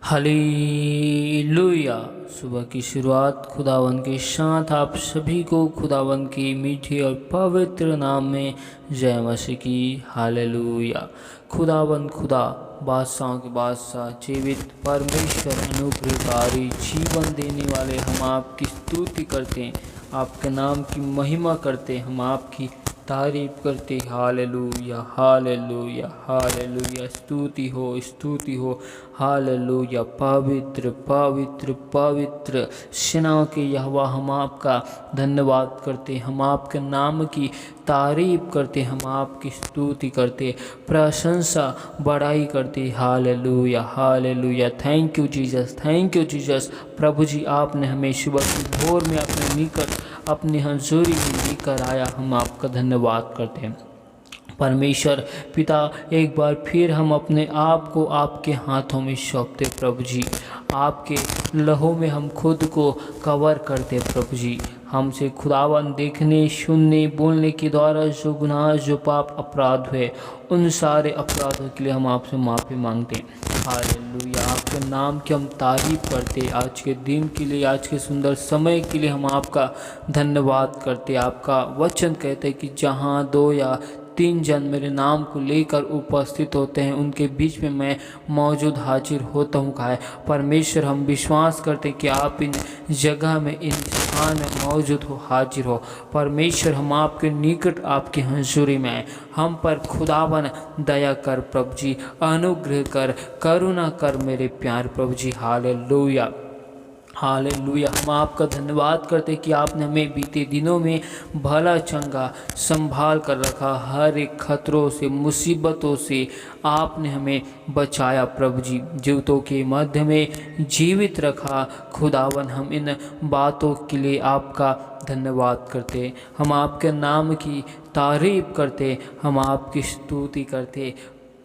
Hallelujah. सुबह की शुरुआत खुदावन के साथ आप सभी को खुदावन की मीठी और पवित्र नाम में जय मसीह की। हालेलुया। खुदावन खुदा, बादशाहों के बादशाह, जीवित परमेश्वर, अनुग्रहकारी, जीवन देने वाले, हम आपकी स्तुति करते हैं, आपके नाम की महिमा करते हैं, हम आपकी तारीफ करते। Hallelujah hallelujah hallelujah. स्तुति हो हालेलुया। पवित्र पवित्र पवित्र सेनाओं के यहोवा, हम आपका धन्यवाद करते, हम आपके नाम की तारीफ करते, हम आपकी स्तुति करते, प्रशंसा बड़ाई करते। Hallelujah hallelujah. Thank you Jesus, thank you Jesus. प्रभु जी, आपने हमें सुबह की भोर में अपने निकट अपनी हजूरी में लेकर आया, हम आपका धन्यवाद करते हैं। परमेश्वर पिता, एक बार फिर हम अपने आप को आपके हाथों में सौंपते प्रभु जी, आपके लहू में हम खुद को कवर करते प्रभु जी। हमसे खुदावन देखने, सुनने, बोलने के द्वारा जो गुनाह, जो पाप, अपराध हुए, उन सारे अपराधों के लिए हम आपसे माफ़ी मांगते हैं। हालेलुया। आपके नाम की हम तारीफ करते, आज के दिन के लिए, आज के सुंदर समय के लिए हम आपका धन्यवाद करते। आपका वचन कहते हैं कि जहाँ 2 या 3 जन मेरे नाम को लेकर उपस्थित होते हैं, उनके बीच में मैं मौजूद हाजिर होता हूँ। कहा है परमेश्वर, हम विश्वास करते हैं कि आप इन जगह में, इन स्थान में मौजूद हो, हाजिर हो। परमेश्वर, हम आपके निकट, आपकी हजूरी में आए, हम पर खुदावन दया कर प्रभु जी, अनुग्रह कर, करुणा कर मेरे प्यार प्रभु जी। Hallelujah hallelujah. हम आपका धन्यवाद करते कि आपने हमें बीते दिनों में भला चंगा संभाल कर रखा, हर एक खतरों से, मुसीबतों से आपने हमें बचाया प्रभु जी, जीवितों के मध्य में जीवित रखा। खुदावन, हम इन बातों के लिए आपका धन्यवाद करते, हम आपके नाम की तारीफ करते, हम आपकी स्तुति करते,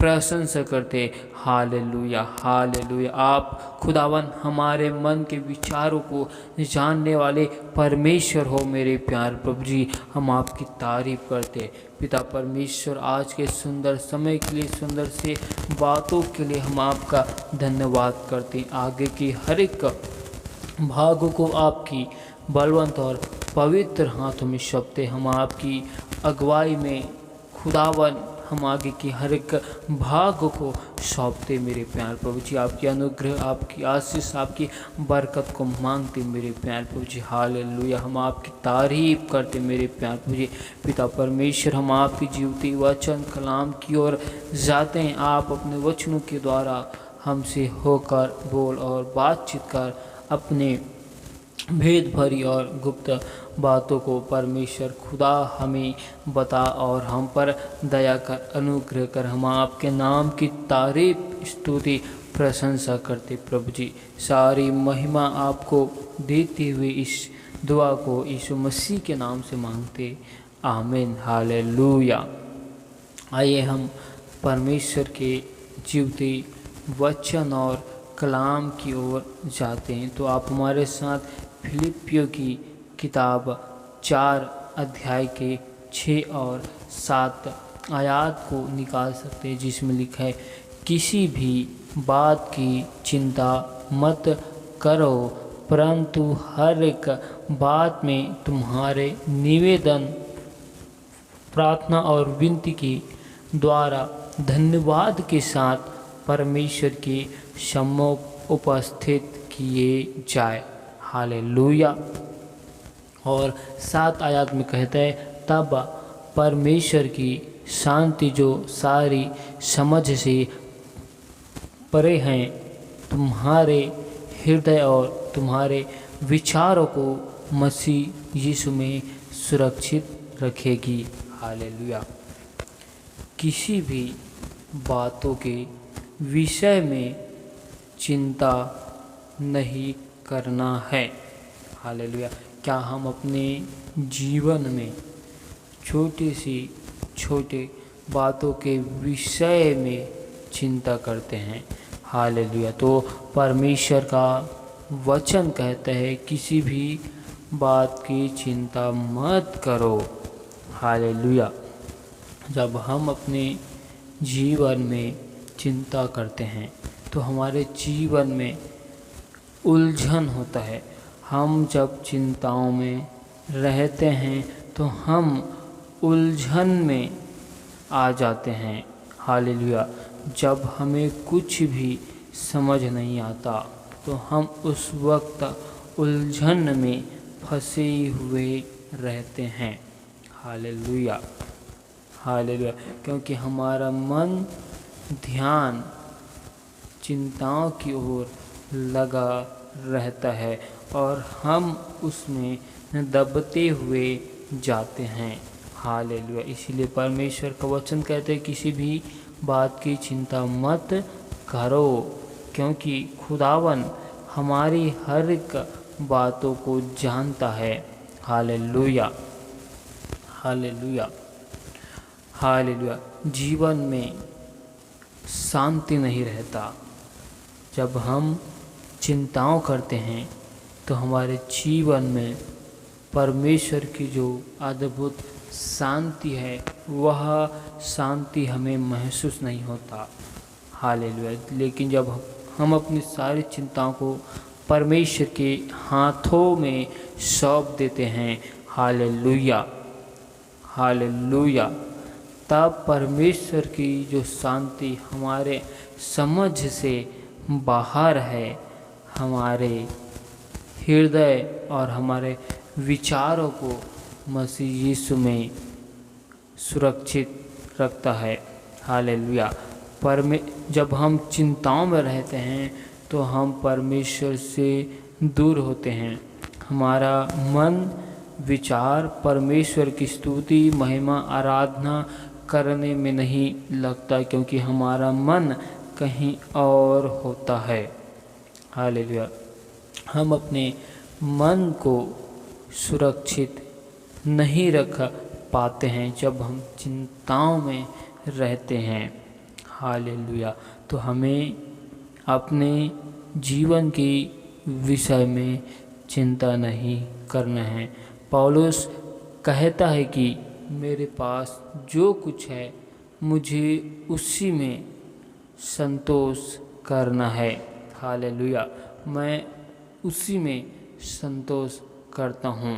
प्रशंसा करते। Hallelujah hallelujah. आप खुदावन हमारे मन के विचारों को जानने वाले परमेश्वर हो मेरे प्यार प्रभु जी, हम आपकी तारीफ करते। पिता परमेश्वर, आज के सुंदर समय के लिए, सुंदर से बातों के लिए हम आपका धन्यवाद करते। आगे की हर एक भागों को आपकी बलवंत और पवित्र हाथों में सौंपते, हम आपकी अगुवाई में खुदावन हम आगे की हर एक भाग को सौंपते मेरे प्यार प्रभु जी। आपकी अनुग्रह, आपकी आशीष, आपकी बरकत को मांगते मेरे प्यार प्रभु जी। हालेलुया। हम आपकी तारीफ करते मेरे प्यार प्रभु जी। पिता परमेश्वर, हम आपकी जीवती वचन कलाम की ओर जाते हैं। आप अपने वचनों के द्वारा हमसे होकर बोल और बातचीत कर, अपने भेद भरी और गुप्त बातों को परमेश्वर खुदा हमें बता और हम पर दया कर, अनुग्रह कर। हम आपके नाम की तारीफ, स्तुति, प्रशंसा करते प्रभु जी। सारी महिमा आपको देते हुए इस दुआ को यीशु मसीह के नाम से मांगते, आमीन। हालेलुया। आइए हम परमेश्वर के जीवते वचन और कलाम की ओर जाते हैं। तो आप हमारे साथ फिलिपियों की किताब 4 अध्याय के 6 और 7 आयत को निकाल सकते हैं, जिसमें लिखा है, किसी भी बात की चिंता मत करो, परंतु हर एक बात में तुम्हारे निवेदन, प्रार्थना और विनती के द्वारा धन्यवाद के साथ परमेश्वर के सम्मुख उपस्थित किए जाए। हालेलुया। और 7 आयत में कहता है, तब परमेश्वर की शांति जो सारी समझ से परे हैं, तुम्हारे हृदय और तुम्हारे विचारों को मसीह यीशु में सुरक्षित रखेगी। हालेलुया। किसी भी बातों के विषय में चिंता नहीं करना है। हालेलुया। क्या हम अपने जीवन में छोटे बातों के विषय में चिंता करते हैं? हालेलुया। तो परमेश्वर का वचन कहता है, किसी भी बात की चिंता मत करो। हालेलुया। जब हम अपने जीवन में चिंता करते हैं, तो हमारे जीवन में उलझन होता है। हम जब चिंताओं में रहते हैं तो हम उलझन में आ जाते हैं। हालेलुया। जब हमें कुछ भी समझ नहीं आता तो हम उस वक्त उलझन में फंसे हुए रहते हैं। Hallelujah, hallelujah. क्योंकि हमारा मन ध्यान चिंताओं की ओर लगा रहता है और हम उसमें दबते हुए जाते हैं। हालेलुया। इसीलिए परमेश्वर का वचन कहते हैं किसी भी बात की चिंता मत करो, क्योंकि खुदावन हमारी हर एक बातों को जानता है। Hallelujah, hallelujah, hallelujah. जीवन में शांति नहीं रहता। जब हम चिंताओं करते हैं तो हमारे जीवन में परमेश्वर की जो अद्भुत शांति है वह शांति हमें महसूस नहीं होता। हालेलुया। लेकिन जब हम अपनी सारी चिंताओं को परमेश्वर के हाथों में सौंप देते हैं, हालेलुया, हालेलुया, तब परमेश्वर की जो शांति हमारे समझ से बाहर है, हमारे हृदय और हमारे विचारों को मसीह यीशु में सुरक्षित रखता है। हालेलुया। जब हम चिंताओं में रहते हैं तो हम परमेश्वर से दूर होते हैं। हमारा मन विचार परमेश्वर की स्तुति, महिमा, आराधना करने में नहीं लगता, क्योंकि हमारा मन कहीं और होता है। हालेलुया। हम अपने मन को सुरक्षित नहीं रख पाते हैं जब हम चिंताओं में रहते हैं। हालेलुया। तो हमें अपने जीवन के विषय में चिंता नहीं करना है। पौलुस कहता है कि मेरे पास जो कुछ है मुझे उसी में संतोष करना है। हालेलुया। मैं उसी में संतोष करता हूँ।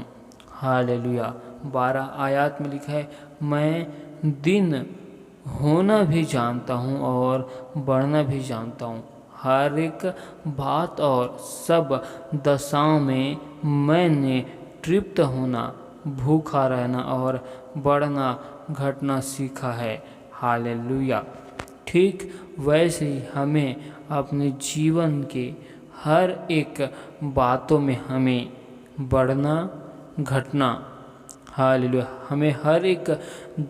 हालेलुया। 12 आयत में लिखा है, मैं दिन होना भी जानता हूँ और बढ़ना भी जानता हूँ। हर एक बात और सब दशाओं में मैंने तृप्त होना, भूखा रहना और बढ़ना घटना सीखा है। हालेलुया। ठीक वैसे ही हमें अपने जीवन के हर एक बातों में हमें बढ़ना घटना, हालेलुया, हमें हर एक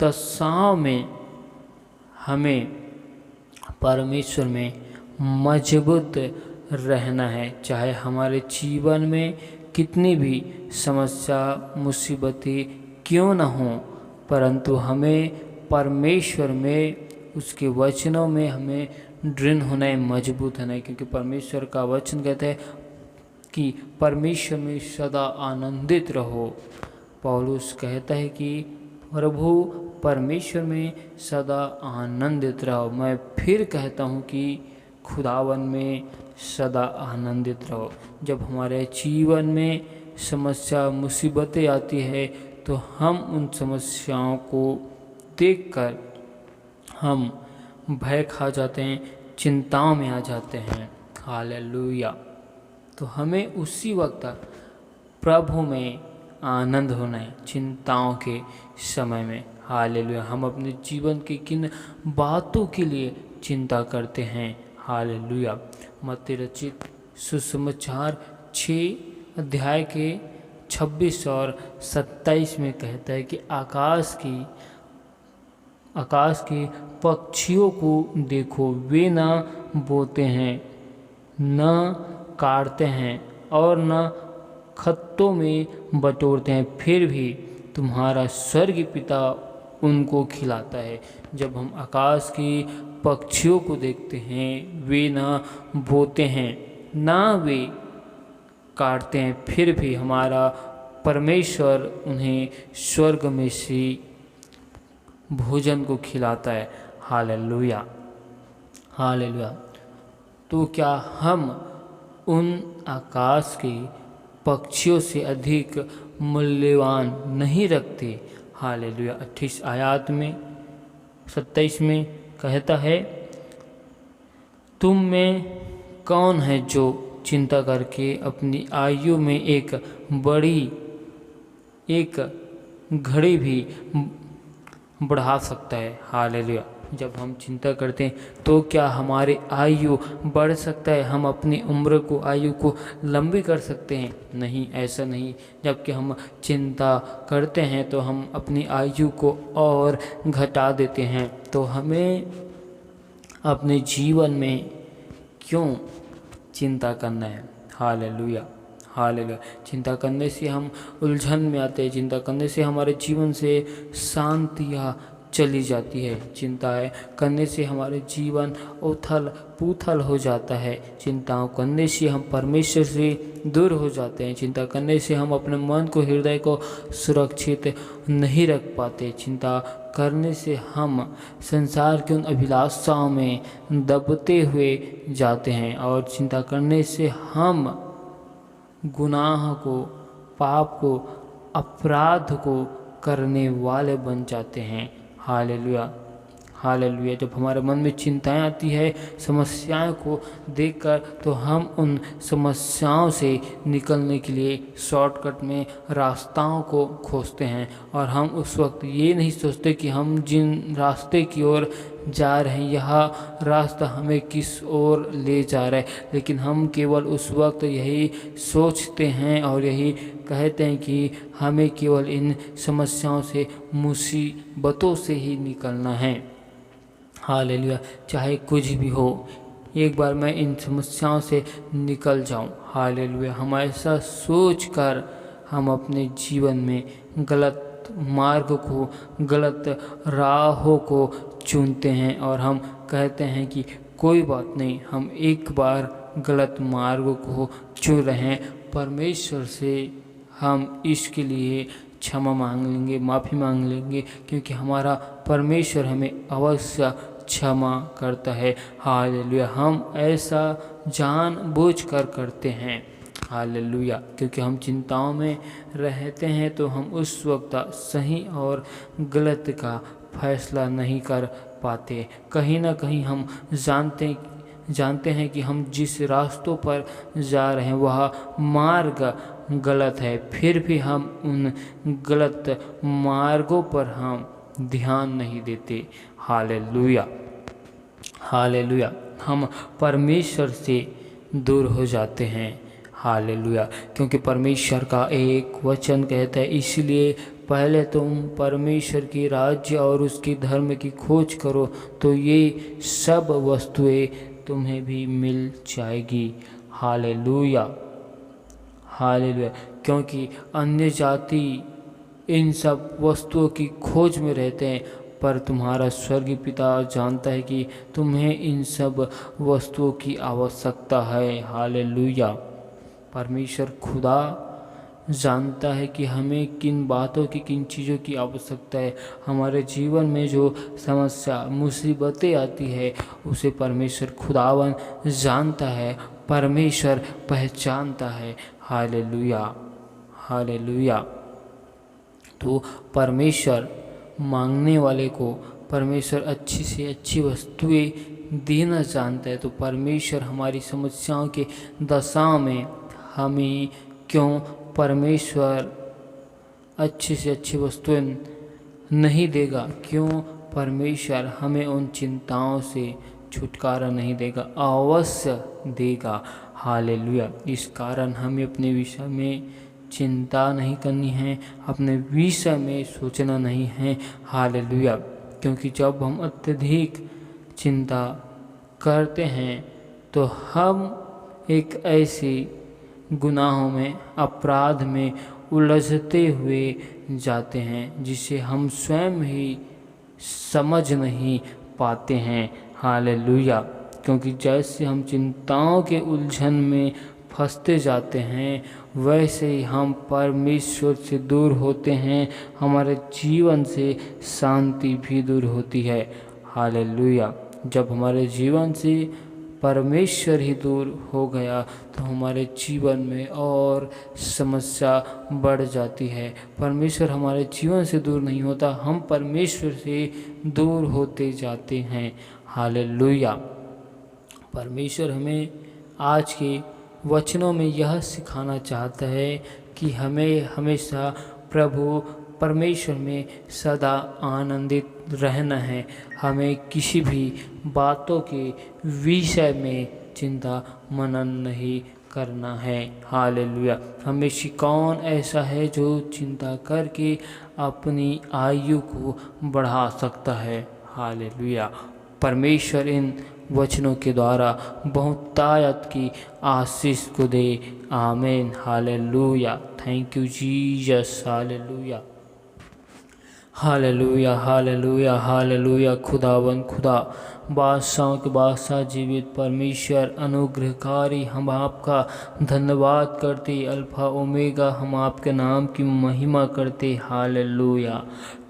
दशाओं में हमें परमेश्वर में मजबूत रहना है। चाहे हमारे जीवन में कितनी भी समस्या मुसीबतें क्यों न हों, परंतु हमें परमेश्वर में, उसके वचनों में हमें दृढ़ होना है, मजबूत होना है। क्योंकि परमेश्वर का वचन कहता है कि परमेश्वर में सदा आनंदित रहो। पौलुस कहता है कि प्रभु परमेश्वर में सदा आनंदित रहो। मैं फिर कहता हूँ कि खुदावन में सदा आनंदित रहो। जब हमारे जीवन में समस्या मुसीबतें आती है तो हम उन समस्याओं को देखकर हम भय खा जाते हैं, चिंताओं में आ जाते हैं। हालेलुया। तो हमें उसी वक्त प्रभु में आनंद होना है, चिंताओं के समय में। हालेलुया। हम अपने जीवन की किन बातों के लिए चिंता करते हैं। हालेलुया। मत्ती रचित सुसमाचार 6 अध्याय के 26 और 27 में कहता है कि आकाश के पक्षियों को देखो, वे न बोते हैं, न काटते हैं और न खत्तों में बटोरते हैं, फिर भी तुम्हारा स्वर्गीय पिता उनको खिलाता है। जब हम आकाश के पक्षियों को देखते हैं, वे न बोते हैं, ना वे काटते हैं, फिर भी हमारा परमेश्वर उन्हें स्वर्ग में से भोजन को खिलाता है। Hallelujah, hallelujah. तो क्या हम उन आकाश के पक्षियों से अधिक मूल्यवान नहीं रखते। हालेलुया। 28 आयत में 27 में कहता है, तुम में कौन है जो चिंता करके अपनी आयु में एक घड़ी भी बढ़ा सकता है। हालेलुया। जब हम चिंता करते हैं तो क्या हमारी आयु बढ़ सकता है, हम अपनी उम्र को आयु को लंबी कर सकते हैं? नहीं, ऐसा नहीं। जबकि हम चिंता करते हैं तो हम अपनी आयु को और घटा देते हैं। तो हमें अपने जीवन में क्यों चिंता करना है? Hallelujah, hallelujah. चिंता करने से हम उलझन में आते हैं, चिंता करने से हमारे जीवन से शांतियाँ चली जाती है। चिंता करने से हमारे जीवन उथल पुथल हो जाता है। चिंताओं करने से हम परमेश्वर से दूर हो जाते हैं। चिंता करने से हम अपने मन को, हृदय को सुरक्षित नहीं रख पाते। चिंता करने से हम संसार की उन अभिलाषाओं में दबते हुए जाते हैं और चिंता करने से हम गुनाह को, पाप को, अपराध को करने वाले बन जाते हैं। Hallelujah, hallelujah. जब हमारे मन में चिंताएं आती है समस्याओं को देखकर, तो हम उन समस्याओं से निकलने के लिए शॉर्टकट में रास्ताओं को खोजते हैं और हम उस वक्त ये नहीं सोचते कि हम जिन रास्ते की ओर जा रहे हैं, यह रास्ता हमें किस ओर ले जा रहा है। लेकिन हम केवल उस वक्त यही सोचते हैं और यही कहते हैं कि हमें केवल इन समस्याओं से, मुसीबतों से ही निकलना है। हालेलुया। चाहे कुछ भी हो, एक बार मैं इन समस्याओं से निकल जाऊं। हालेलुया। हम ऐसा सोच कर हम अपने जीवन में गलत मार्ग को, गलत राहों को चुनते हैं और हम कहते हैं कि कोई बात नहीं, हम एक बार गलत मार्ग को चुन रहे हैं, परमेश्वर से हम इसके लिए क्षमा मांग लेंगे, माफ़ी मांग लेंगे, क्योंकि हमारा परमेश्वर हमें अवश्य क्षमा करता है। हालेलुया। हम ऐसा जानबूझ कर करते हैं। हालेलुया। क्योंकि हम चिंताओं में रहते हैं तो हम उस वक्त सही और गलत का फैसला नहीं कर पाते। कहीं ना कहीं हम जानते हैं कि हम जिस रास्तों पर जा रहे हैं वह मार्ग गलत है, फिर भी हम उन गलत मार्गों पर हम ध्यान नहीं देते। Hallelujah, hallelujah. हम परमेश्वर से दूर हो जाते हैं। हालेलुया। क्योंकि परमेश्वर का एक वचन कहता है, इसलिए पहले तुम परमेश्वर की राज्य और उसकी धर्म की खोज करो तो ये सब वस्तुएं तुम्हें भी मिल जाएगी। Hallelujah, hallelujah. क्योंकि अन्य जाति इन सब वस्तुओं की खोज में रहते हैं, पर तुम्हारा स्वर्गीय पिता जानता है कि तुम्हें इन सब वस्तुओं की आवश्यकता है। हालेलुया। परमेश्वर खुदा जानता है कि हमें किन बातों की, किन चीज़ों की आवश्यकता है। हमारे जीवन में जो समस्या, मुसीबतें आती है, उसे परमेश्वर खुदावन जानता है, परमेश्वर पहचानता है। Hallelujah, hallelujah. तो परमेश्वर मांगने वाले को परमेश्वर अच्छी से अच्छी वस्तुएं देना जानता है। तो परमेश्वर हमारी समस्याओं के दशा में हमें क्यों परमेश्वर अच्छी से अच्छी वस्तुएं नहीं देगा? क्यों परमेश्वर हमें उन चिंताओं से छुटकारा नहीं देगा? अवश्य देगा। हालेलुया। इस कारण हमें अपने विषय में चिंता नहीं करनी है, अपने विषय में सोचना नहीं है। हालेलुया। क्योंकि जब हम अत्यधिक चिंता करते हैं तो हम एक ऐसी गुनाहों में, अपराध में उलझते हुए जाते हैं जिसे हम स्वयं ही समझ नहीं पाते हैं। हालेलुया। क्योंकि जैसे हम चिंताओं के उलझन में फंसते जाते हैं, वैसे ही हम परमेश्वर से दूर होते हैं, हमारे जीवन से शांति भी दूर होती है। हालेलुया। जब हमारे जीवन से परमेश्वर ही दूर हो गया तो हमारे जीवन में और समस्या बढ़ जाती है। परमेश्वर हमारे जीवन से दूर नहीं होता, हम परमेश्वर से दूर होते जाते हैं। हालेलुया। परमेश्वर हमें आज के वचनों में यह सिखाना चाहता है कि हमें हमेशा प्रभु परमेश्वर में सदा आनंदित रहना है। हमें किसी भी बातों के विषय में चिंता मनन नहीं करना है। हालेलुया। हमें से कौन ऐसा है जो चिंता करके अपनी आयु को बढ़ा सकता है। हालेलुया। परमेश्वर इन वचनों के द्वारा बहुतायत की आशीष को दे। आमीन। Hallelujah. Thank you Jesus. Hallelujah. Hallelujah. Hallelujah. Hallelujah. खुदावन खुदा, बादशाहों के बादशाह, जीवित परमेश्वर, अनुग्रहकारी, हम आपका धन्यवाद करते। अल्फा ओमेगा, हम आपके नाम की महिमा करते। Hallelujah.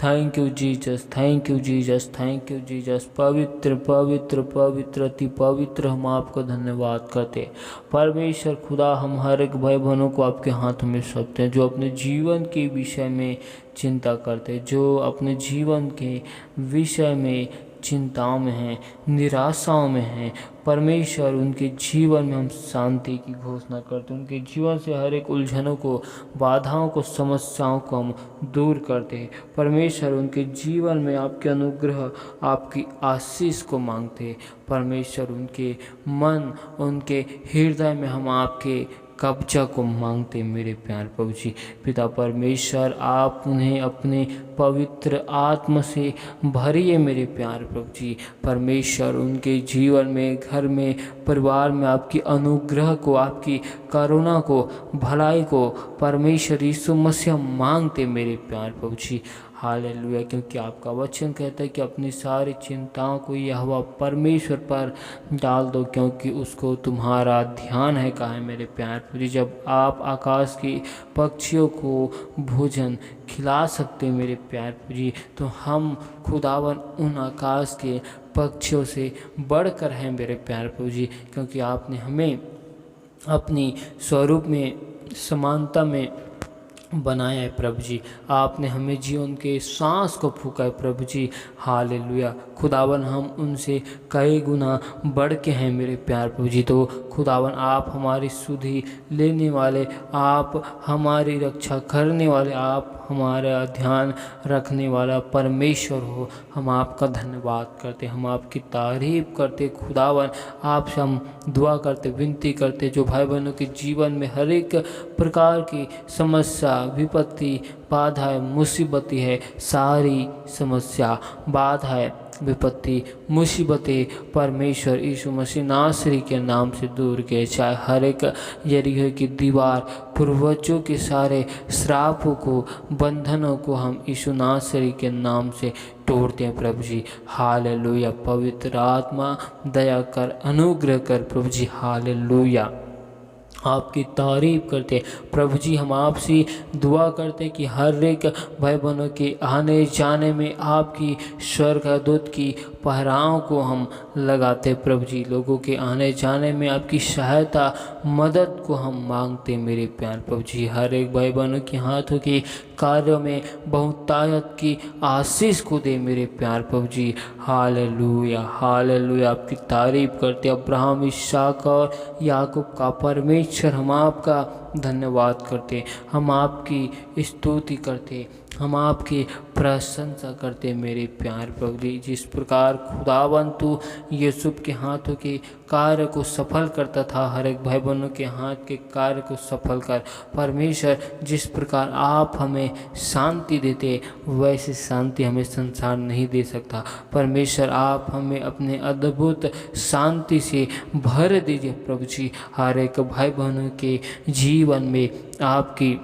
Thank you Jesus. Thank you Jesus. Thank you Jesus. पवित्र पवित्र पवित्र अति पवित्र हम आपका धन्यवाद करते। परमेश्वर खुदा, हम हर एक भाई बहनों को आपके हाथ में सौंपते हैं जो अपने जीवन के विषय में चिंता करते, जो अपने जीवन के विषय में चिंताओं में हैं, निराशाओं में हैं। परमेश्वर, उनके जीवन में हम शांति की घोषणा करते हैं। उनके जीवन से हर एक उलझनों को, बाधाओं को, समस्याओं को हम दूर करते हैं। परमेश्वर, उनके जीवन में आपके अनुग्रह, आपकी आशीष को मांगते हैं। परमेश्वर, उनके मन, उनके हृदय में हम आपके कब्जा को मांगते। मेरे प्यार प्रभु जी, पिता परमेश्वर, आप उन्हें अपने पवित्र आत्मा से भरिए। मेरे प्यार प्रभु जी, परमेश्वर, उनके जीवन में, घर में, परिवार में आपकी अनुग्रह को, आपकी करुणा को, भलाई को परमेश्वर यीशु मसीह मांगते। मेरे प्यार प्रभु जी। हालेलुया। क्योंकि आपका वचन कहता है कि अपनी सारी चिंताओं को यहोवा परमेश्वर पर डाल दो, क्योंकि उसको तुम्हारा ध्यान है। कहा है मेरे प्यार प्रभु, जब आप आकाश के पक्षियों को भोजन खिला सकते मेरे प्यार प्रभु जी, तो हम खुदावन उन आकाश के पक्षियों से बढ़कर हैं मेरे प्यार प्रभु जी। क्योंकि आपने हमें अपनी स्वरूप में, समानता में बनाया है प्रभु जी। आपने हमें जीवन के सांस को फूका है प्रभु जी। हालेलुया। खुदावन, हम उनसे कई गुना बढ़ के हैं मेरे प्यार प्रभु जी। तो खुदावन, आप हमारी सुधि लेने वाले, आप हमारी रक्षा करने वाले, आप हमारा ध्यान रखने वाला परमेश्वर हो। हम आपका धन्यवाद करते, हम आपकी तारीफ करते। खुदावन, आपसे हम दुआ करते, विनती करते, जो भाई बहनों के जीवन में हर एक प्रकार की समस्या, विपत्ति, बाधाएं, मुसीबतें है, सारी समस्या, बाधाएं, विपत्ति, मुसीबतें परमेश्वर यीशु मसीह नासरी के नाम से दूर किए। चाहे हर एक यरीहो की दीवार, पूर्वजों के सारे श्रापों को, बंधनों को हम यीशु नासरी के नाम से तोड़ते हैं प्रभु जी। हालेलुया। पवित्र आत्मा दया कर, अनुग्रह कर प्रभु जी। हालेलुया। आपकी तारीफ करते प्रभु जी। हम आपसे दुआ करते कि हर एक भाई बहनों के आने जाने में आपकी स्वर्गदूत की पहराओं को हम लगाते प्रभु जी। लोगों के आने जाने में आपकी सहायता, मदद को हम मांगते मेरे प्यार प्रभु जी। हर एक भाई बहनों के हाथों के कार्यों में बहुतायत की आशीष को दे मेरे प्यार प्रभु जी। हालेलुया। हालेलुया। आपकी तारीफ करते अब्राहम, इसहाक और याकूब का परमेश्वर, हम आपका धन्यवाद करते, हम आपकी स्तुति करते, हम आपकी प्रशंसा करते मेरे प्यार प्रभु जी। जिस प्रकार खुदावन तू यूसुफ के हाथों के कार्य को सफल करता था, हर एक भाई बहनों के हाथ के कार्य को सफल कर परमेश्वर। जिस प्रकार आप हमें शांति देते, वैसे शांति हमें संसार नहीं दे सकता परमेश्वर। आप हमें अपने अद्भुत शांति से भर दीजिए प्रभु जी। हर एक भाई बहनों के जीवन में आपकी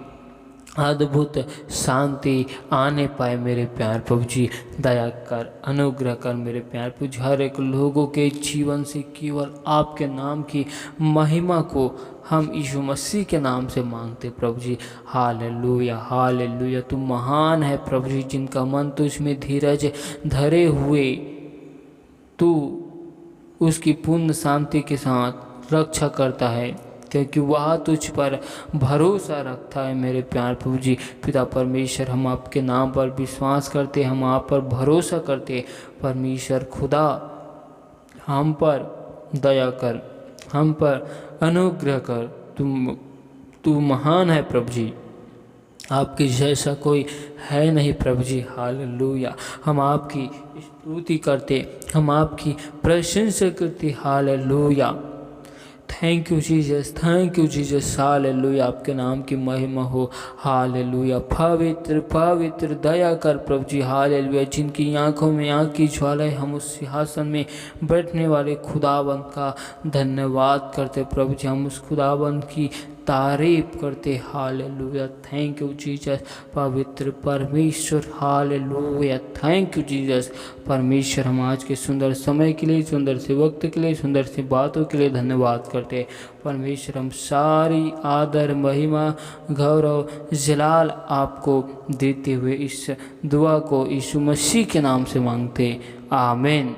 अद्भुत शांति आने पाए मेरे प्यार प्रभु जी। दया कर, अनुग्रह कर मेरे प्यार प्रभु जी। हर एक लोगों के जीवन से केवल आपके नाम की महिमा को हम यीशु मसीह के नाम से मांगते प्रभु जी। हालेलुया। हालेलुया। तू महान है प्रभु जी, जिनका मन तुझ में धीरज धरे हुए तू उसकी पूर्ण शांति के साथ रक्षा करता है, क्योंकि वह तुझ पर भरोसा रखता है। मेरे प्यार प्रभु जी, पिता परमेश्वर, हम आपके नाम पर विश्वास करते, हम आप पर भरोसा करते। परमेश्वर खुदा, हम पर दया कर, हम पर अनुग्रह कर। तू महान है प्रभु जी, आपके जैसा कोई है नहीं प्रभु जी। हालेलुया। हम आपकी स्तुति करते, हम आपकी प्रशंसा करते। Hallelujah. Thank you Jesus, thank you Jesus. Hallelujah. आपके नाम की महिमा हो। हालेलुया। पवित्र पवित्र दया कर प्रभु जी। हालेलुया। जिनकी आंखों में आँख की ज्वाला है, हम उस सिंहासन में बैठने वाले खुदावंत का धन्यवाद करते प्रभु जी। हम उस खुदावंत की तारीफ करते। हालेलुया। थैंक यू जीसस, पवित्र परमेश्वर। हालेलुया। Thank you Jesus. परमेश्वर, हम आज के सुंदर समय के लिए, सुंदर से वक्त के लिए, सुंदर सी बातों के लिए धन्यवाद करते। परमेश्वर, हम सारी आदर, महिमा, गौरव, जलाल आपको देते हुए इस दुआ को यीशु मसीह के नाम से मांगते। आमीन।